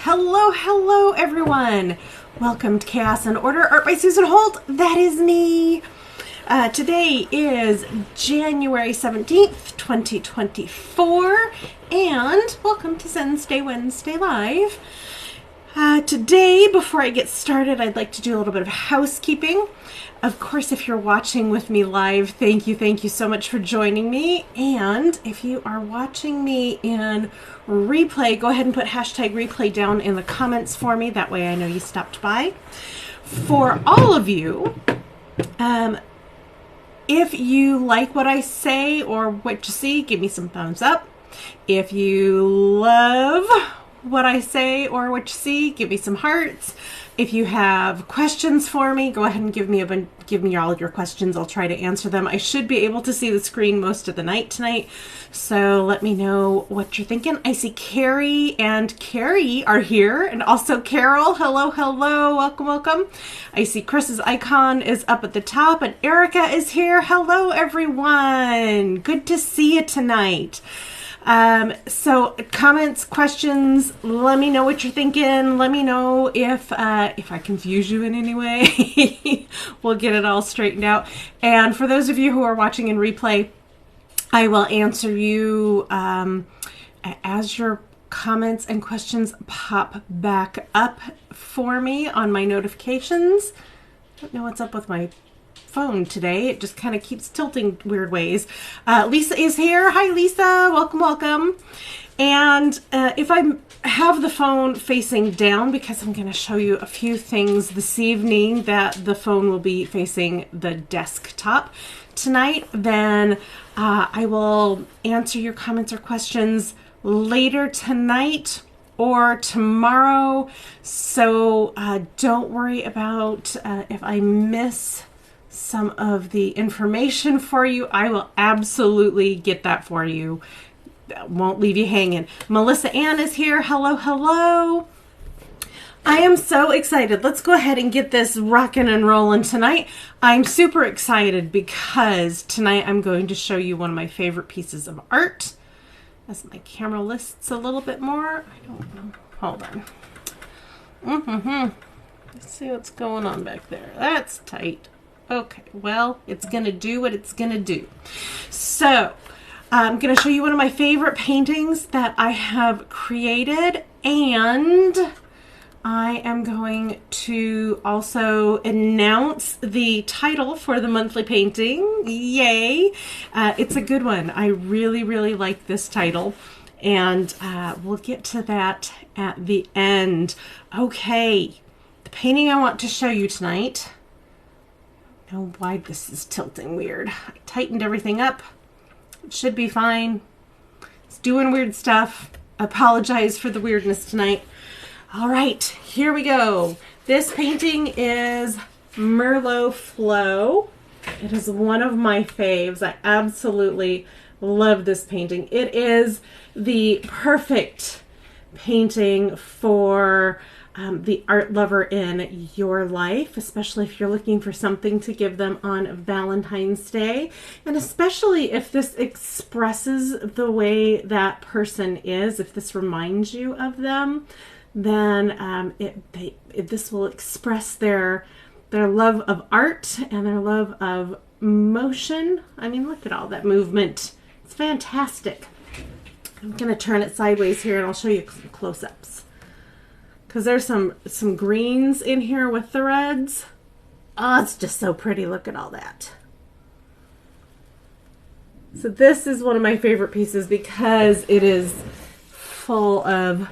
Hello, hello everyone. Welcome to Chaos and Order, Art by Susan Holt. That is me. Today is January 17th, 2024, and welcome to Wednesday Live. Today, before I get started, I'd like to do a little bit of housekeeping. Of course, if you're watching with me live, thank you so much for joining me. And if you are watching me in replay, go ahead and put hashtag replay down in the comments for me. That way I know you stopped by. For all of you, if you like what I say or what you see, give me some thumbs up. If you love what I say or what you see, give me some hearts. If you have questions for me, go ahead and give me all of your questions. I'll try to answer them. I should be able to see the screen most of the night tonight, so let me know what you're thinking. I see Carrie and Carrie are here, and also Carol. Hello, welcome. I see Chris's icon is up at the top, and Erica is here. Hello, everyone. Good to see you tonight. So comments, questions, let me know what you're thinking. Let me know if I confuse you in any way. We'll get it all straightened out. And for those of you who are watching in replay, I will answer you as your comments and questions pop back up for me on my notifications. I don't know what's up with my phone today. It just kind of keeps tilting weird ways. Lisa is here. Hi, Lisa. Welcome. And if I have the phone facing down, because I'm going to show you a few things this evening that the phone will be facing the desktop tonight, then I will answer your comments or questions later tonight or tomorrow. So don't worry about if I miss some of the information for you. I will absolutely get that for you. Won't leave you hanging. Melissa Ann is here. Hello. I am so excited. Let's go ahead and get this rocking and rolling tonight. I'm super excited because tonight I'm going to show you one of my favorite pieces of art. As my camera lists a little bit more. I don't know. Hold on. Let's see what's going on back there. That's tight. Okay, well, it's going to do what it's going to do. So, I'm going to show you one of my favorite paintings that I have created, and I am going to also announce the title for the monthly painting. Yay! It's a good one. I really like this title, and we'll get to that at the end. Okay, the painting I want to show you tonight. I don't know why this is tilting weird. I tightened everything up. It should be fine. It's doing weird stuff. I apologize for the weirdness tonight. All right, here we go. This painting is Merlot Flow. It is one of my faves. I absolutely love this painting. It is the perfect painting for the art lover in your life, especially if you're looking for something to give them on Valentine's Day, and especially if this expresses the way that person is, if this reminds you of them, then this will express their love of art and their love of motion. I mean, look at all that movement. It's fantastic. I'm going to turn it sideways here and I'll show you some close-ups. Because there's some greens in here with the reds. Oh, it's just so pretty. Look at all that. So this is one of my favorite pieces because it is full of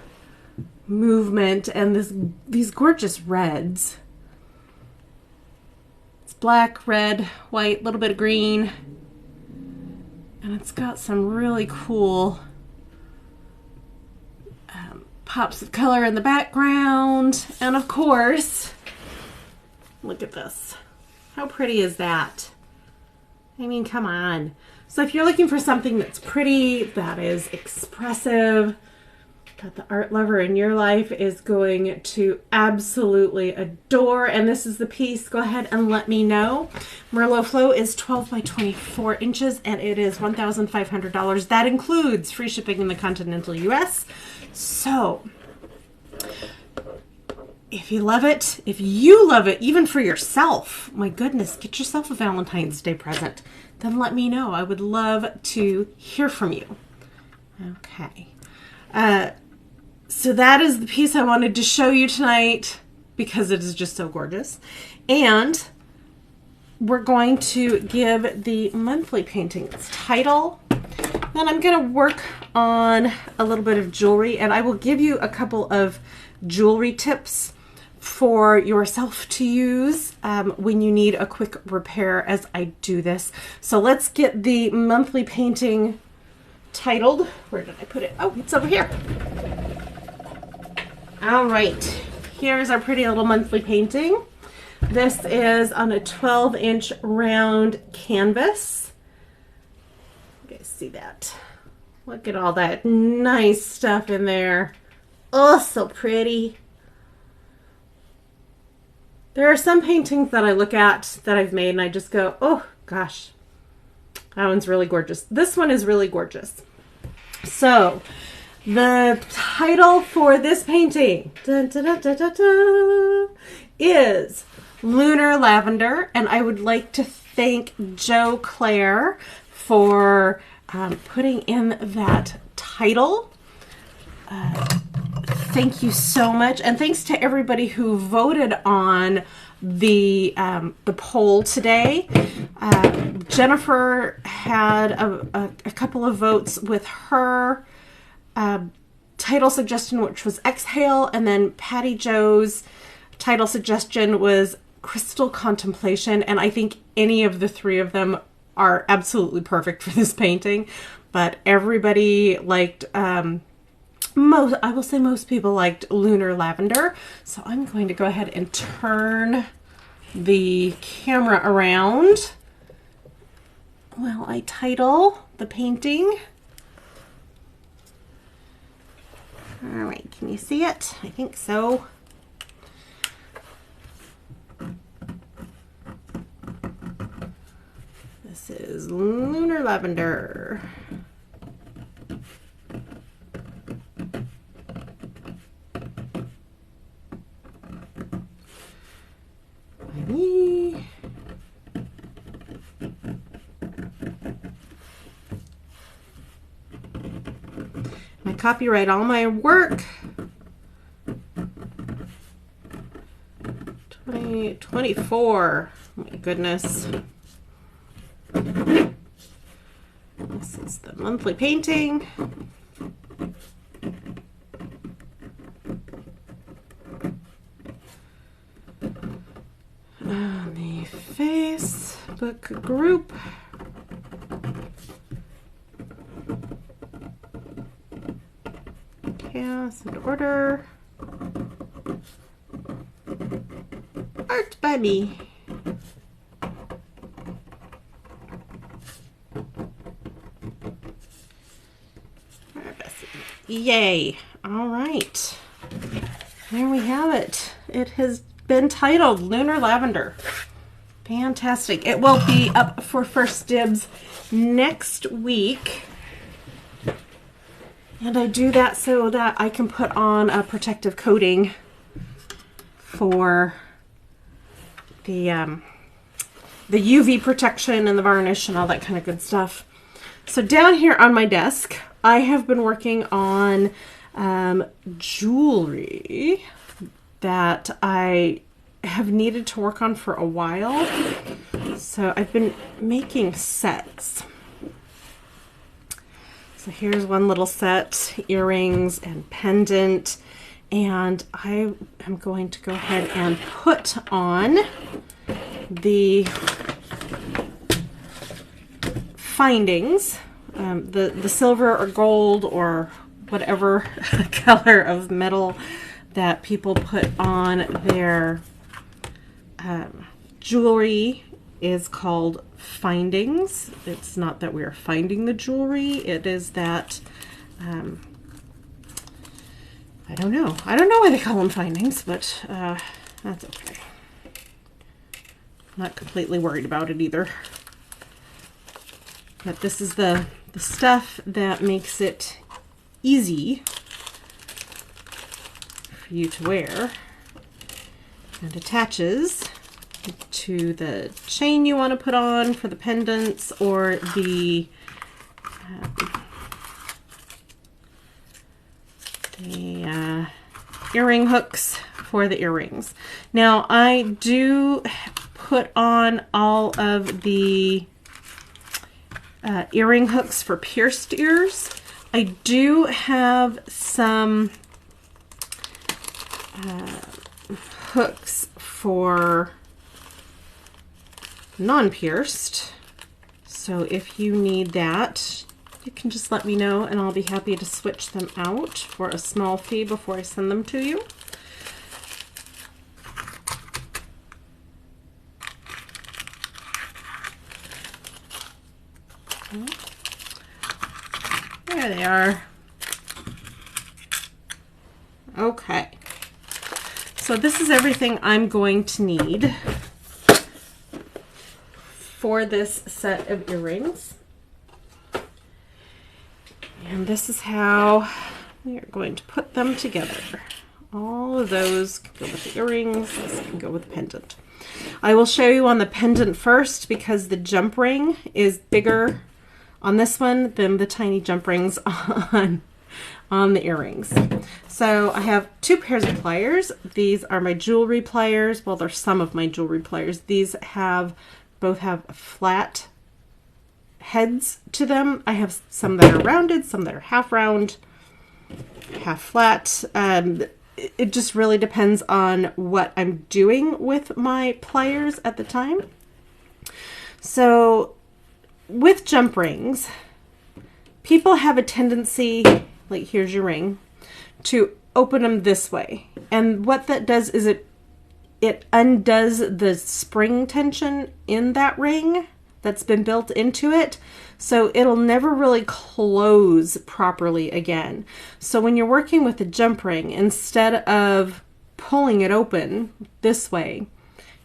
movement and these gorgeous reds. It's black, red, white, a little bit of green. And it's got some really cool pops of color in the background. And of course, look at this. How pretty is that? I mean, come on. So if you're looking for something that's pretty, that is expressive, that the art lover in your life is going to absolutely adore, and this is the piece, go ahead and let me know. Merlot Flow is 12 by 24 inches, and it is $1,500. That includes free shipping in the continental US. So if you love it, if you love it, even for yourself, my goodness, get yourself a Valentine's Day present. Then let me know. I would love to hear from you. Okay. So that is the piece I wanted to show you tonight because it is just so gorgeous. And we're going to give the monthly painting its title. Then I'm going to work on a little bit of jewelry, and I will give you a couple of jewelry tips for yourself to use when you need a quick repair as I do this. So let's get the monthly painting titled. Where did I put it? Oh, it's over here. All right, here's our pretty little monthly painting. This is on a 12-inch round canvas. You guys see that? Look at all that nice stuff in there. Oh, so pretty. There are some paintings that I look at that I've made and I just go, oh gosh, that one's really gorgeous. This one is really gorgeous. So the title for this painting dun, dun, dun, dun, dun, dun, is Lunar Lavender, and I would like to thank Jo Claire for putting in that title. Thank you so much, and thanks to everybody who voted on the poll today. Jennifer had a couple of votes with her title suggestion, which was Exhale, and then Patty Jo's title suggestion was Crystal Contemplation, and I think any of the three of them are absolutely perfect for this painting, but everybody liked I will say most people liked Lunar Lavender. So I'm going to go ahead and turn the camera around while I title the painting. All right, can you see it? I think so. This is Lunar Lavender. I copyright all my work. 2024. Oh my goodness. This is the monthly painting. The Facebook group. Chaos and Order. Art by me. Yay. All right. There we have it. It has been titled Lunar Lavender. Fantastic. It will be up for first dibs next week. And I do that so that I can put on a protective coating for the UV protection and the varnish and all that kind of good stuff. So down here on my desk, I have been working on jewelry that I have needed to work on for a while. So I've been making sets. So here's one little set, earrings and pendant, and I am going to go ahead and put on the findings, the silver or gold or whatever color of metal that people put on their jewelry is called findings. It's not that we are finding the jewelry, it is that I don't know why they call them findings, but that's okay. Not completely worried about it either. But this is the stuff that makes it easy for you to wear. and attaches to the chain you want to put on for the pendants, or the earring hooks for the earrings. Now I do put on all of the earring hooks for pierced ears. I do have some hooks for non-pierced, so if you need that, you can just let me know and I'll be happy to switch them out for a small fee before I send them to you. There they are. Okay, so this is everything I'm going to need for this set of earrings. And this is how we are going to put them together. All of those can go with the earrings, this can go with the pendant. I will show you on the pendant first because the jump ring is bigger on this one than the tiny jump rings on the earrings. So I have two pairs of pliers. These are my jewelry pliers. Well, they're some of my jewelry pliers. These both have flat heads to them. I have some that are rounded, some that are half round, half flat. It just really depends on what I'm doing with my pliers at the time. So with jump rings, people have a tendency, like here's your ring, to open them this way. And what that does is it undoes the spring tension in that ring that's been built into it. So it'll never really close properly again. So when you're working with a jump ring, instead of pulling it open this way,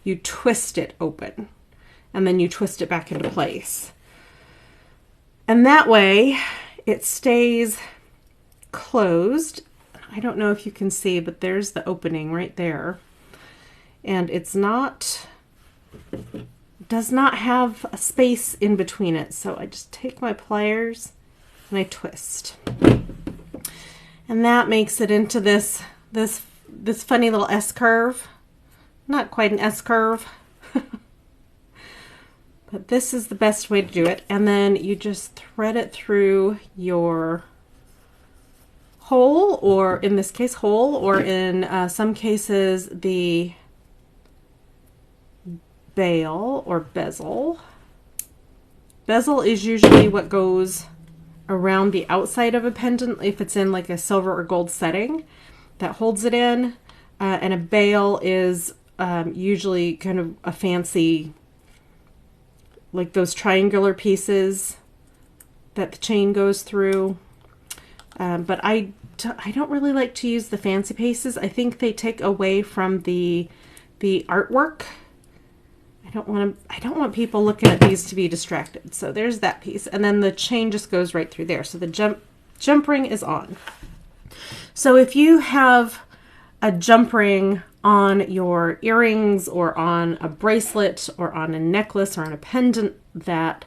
you twist it open and then you twist it back into place. And that way it stays closed. I don't know if you can see, but there's the opening right there. And it's does not have a space in between it. So I just take my pliers and I twist. And that makes it into this funny little S-curve. Not quite an S-curve. But this is the best way to do it. And then you just thread it through your hole, or in this case hole, or in some cases the bail or bezel. Bezel is usually what goes around the outside of a pendant if it's in like a silver or gold setting that holds it in, and a bail is usually kind of a fancy, like those triangular pieces that the chain goes through. But I don't really like to use the fancy pieces. I think they take away from the artwork. I don't want people looking at these to be distracted. So there's that piece. And then the chain just goes right through there. So the jump ring is on. So if you have a jump ring on your earrings or on a bracelet or on a necklace or on a pendant that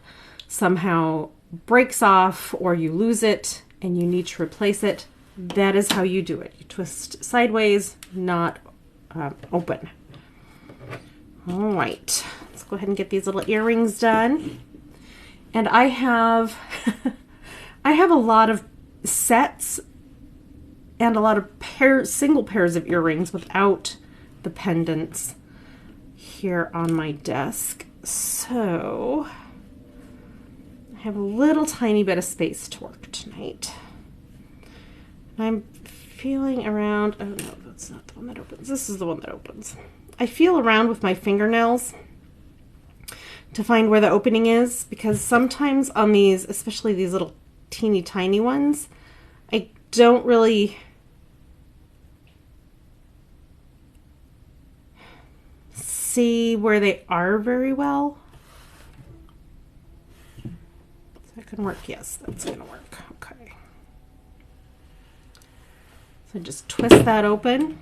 somehow breaks off or you lose it and you need to replace it, that is how you do it. You twist sideways, not open. All right, let's go ahead and get these little earrings done. And I have I have a lot of sets and a lot of single pairs of earrings without the pendants here on my desk. So I have a little tiny bit of space to work tonight. I'm feeling around, oh no, that's not the one that opens. This is the one that opens. I feel around with my fingernails to find where the opening is, because sometimes on these, especially these little teeny tiny ones, I don't really see where they are very well. That can work. Yes, that's gonna work. Okay. So just twist that open.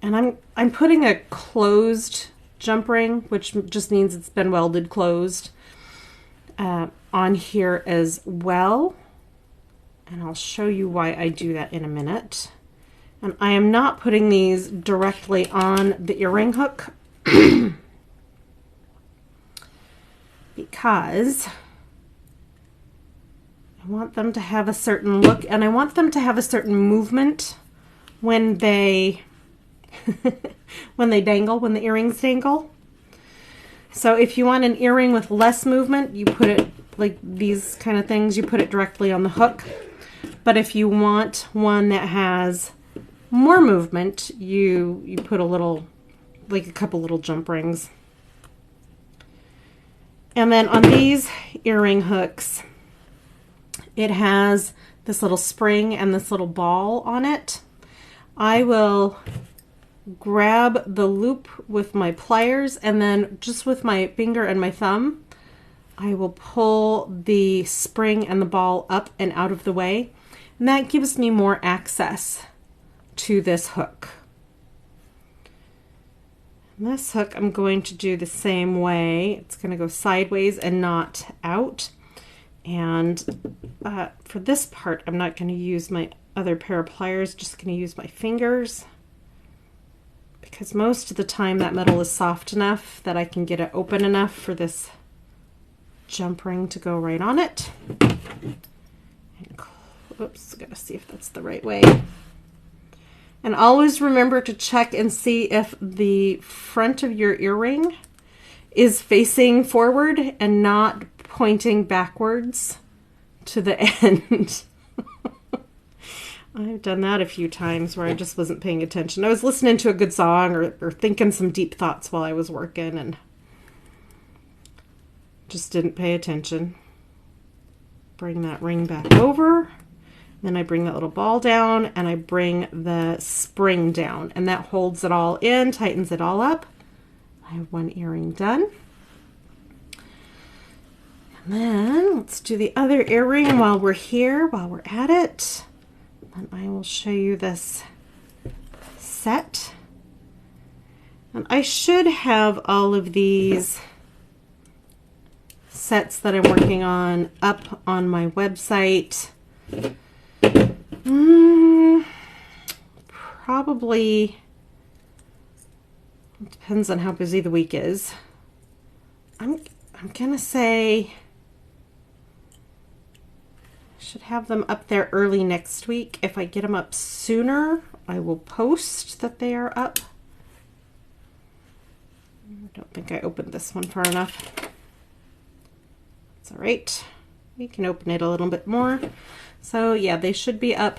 And I'm putting a closed jump ring, which just means it's been welded closed, on here as well. And I'll show you why I do that in a minute. And I am not putting these directly on the earring hook because I want them to have a certain look, and I want them to have a certain movement when they when they dangle, when the earrings dangle. So if you want an earring with less movement, you put it like these kind of things, you put it directly on the hook. But if you want one that has more movement, you put a little, like a couple little jump rings. And then on these earring hooks, it has this little spring and this little ball on it. I will grab the loop with my pliers, and then just with my finger and my thumb, I will pull the spring and the ball up and out of the way. And that gives me more access to this hook. And this hook I'm going to do the same way. It's going to go sideways and not out. And for this part, I'm not going to use my other pair of pliers, just going to use my fingers, because most of the time that metal is soft enough that I can get it open enough for this jump ring to go right on it. And, oops, gotta see if that's the right way. And always remember to check and see if the front of your earring is facing forward and not pointing backwards to the end. I've done that a few times where I just wasn't paying attention. I was listening to a good song or thinking some deep thoughts while I was working and just didn't pay attention. Bring that ring back over. Then I bring that little ball down and I bring the spring down, and that holds it all in, tightens it all up. I have one earring done. And then let's do the other earring while we're here, while we're at it. And I will show you this set. And I should have all of these sets that I'm working on up on my website. Probably, it depends on how busy the week is. I'm gonna say I should have them up there early next week. If I get them up sooner, I will post that they are up. I don't think I opened this one far enough. It's all right. We can open it a little bit more. So yeah, they should be up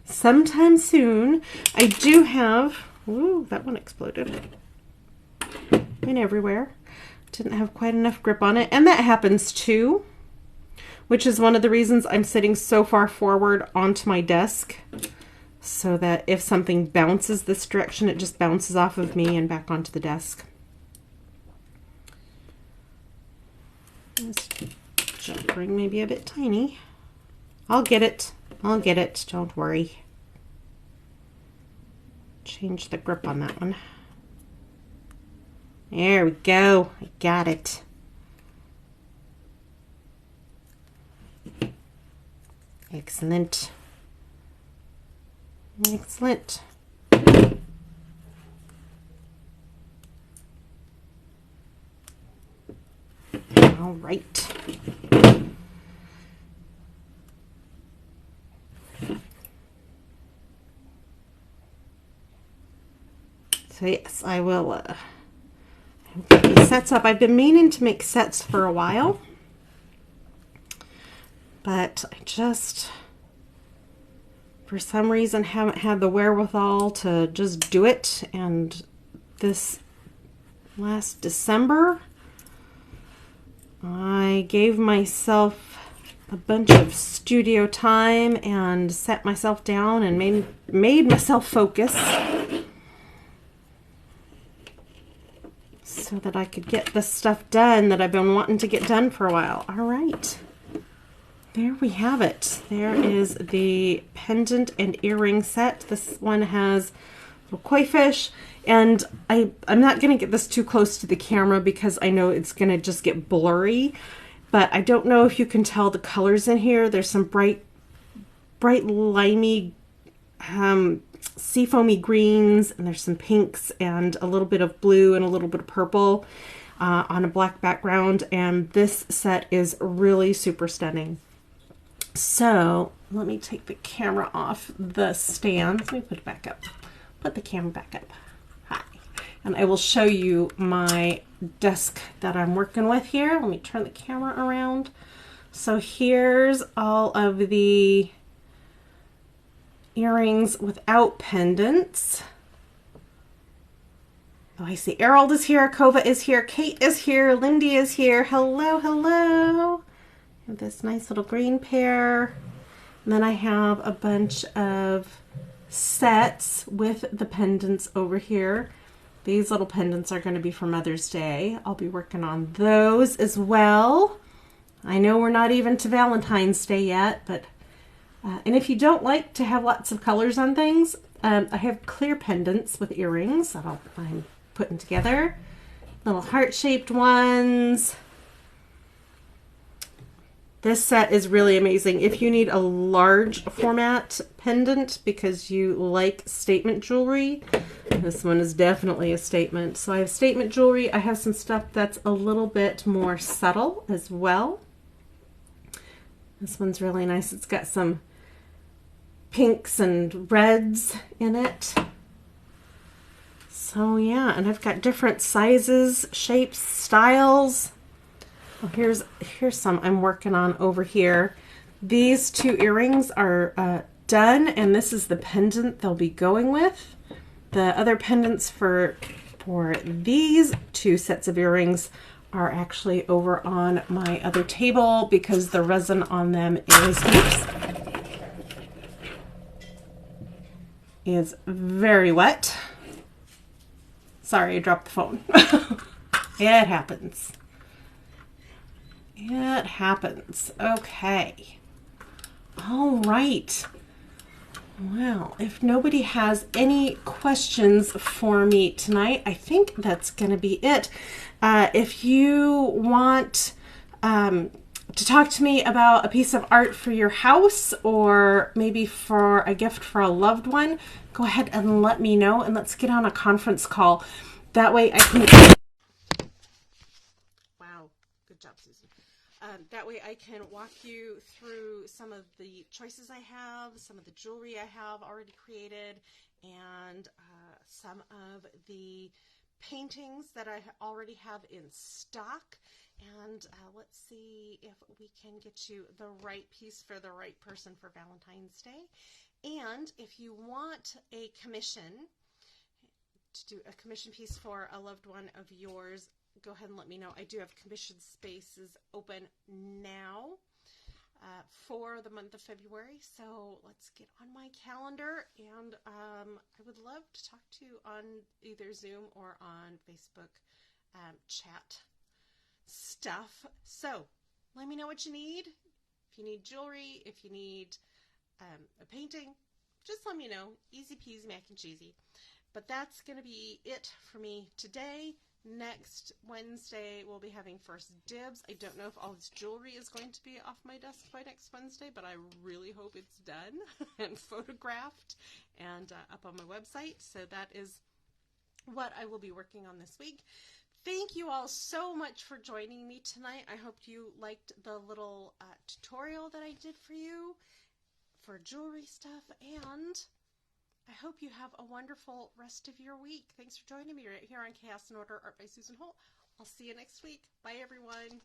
sometime soon. I do have, ooh, that one exploded. Went everywhere. Didn't have quite enough grip on it. And that happens too, which is one of the reasons I'm sitting so far forward onto my desk, so that if something bounces this direction, it just bounces off of me and back onto the desk. This jump ring may be a bit tiny. I'll get it. I'll get it. Don't worry. Change the grip on that one. There we go. I got it. Excellent. Excellent. All right. So yes, I will get these sets up. I've been meaning to make sets for a while, but I just, for some reason, haven't had the wherewithal to just do it. And this last December, I gave myself a bunch of studio time and sat myself down and made myself focus so that I could get the stuff done that I've been wanting to get done for a while. All right. there we have it. There is the pendant and earring set. This one has little koi fish, and I'm not going to get this too close to the camera because I know it's going to just get blurry, but I don't know if you can tell the colors in here. There's some bright limey, seafoamy greens, and there's some pinks and a little bit of blue and a little bit of purple on a black background, and this set is really super stunning. So let me take the camera off the stand. Let me put it back up. Put the camera back up. Hi. And I will show you my desk that I'm working with here. Let me turn the camera around. So here's all of the earrings without pendants. Oh, I see Errol is here, Kova is here, Kate is here, Lindy is here. Hello, hello. And this nice little green pair. And then I have a bunch of sets with the pendants over here. These little pendants are going to be for Mother's Day. I'll be working on those as well. I know we're not even to Valentine's Day yet, but and if you don't like to have lots of colors on things, I have clear pendants with earrings that I'm putting together. Little heart-shaped ones. This set is really amazing. If you need a large format pendant because you like statement jewelry, this one is definitely a statement. So I have statement jewelry. I have some stuff that's a little bit more subtle as well. This one's really nice. It's got some pinks and reds in it. So yeah, and I've got different sizes, shapes, styles. Oh, here's some I'm working on over here. These two earrings are done, and this is the pendant they'll be going with. The other pendants for these two sets of earrings are actually over on my other table because the resin on them is very wet. Sorry, I dropped the phone. It happens. It happens. Okay. All right. Well, if nobody has any questions for me tonight, I think that's going to be it. If you want to talk to me about a piece of art for your house or maybe for a gift for a loved one, go ahead and let me know, and let's get on a conference call. That way I can... Wow, good job, Susan. That way I can walk you through some of the choices I have, some of the jewelry I have already created, and some of the paintings that I already have in stock. And let's see if we can get you the right piece for the right person for Valentine's Day. And if you want a commission, to do a commission piece for a loved one of yours, go ahead and let me know. I do have commission spaces open now for the month of February. So let's get on my calendar, and I would love to talk to you on either Zoom or on Facebook chat stuff. So let me know what you need. If you need jewelry, if you need a painting, just let me know. Easy peasy, mac and cheesy. But that's going to be it for me today. Next Wednesday, we'll be having first dibs. I don't know if all this jewelry is going to be off my desk by next Wednesday, but I really hope it's done and photographed and up on my website. So that is what I will be working on this week. Thank you all so much for joining me tonight. I hope you liked the little tutorial that I did for you for jewelry stuff, and I hope you have a wonderful rest of your week. Thanks for joining me right here on Chaos and Order Art by Susan Holt. I'll see you next week. Bye, everyone.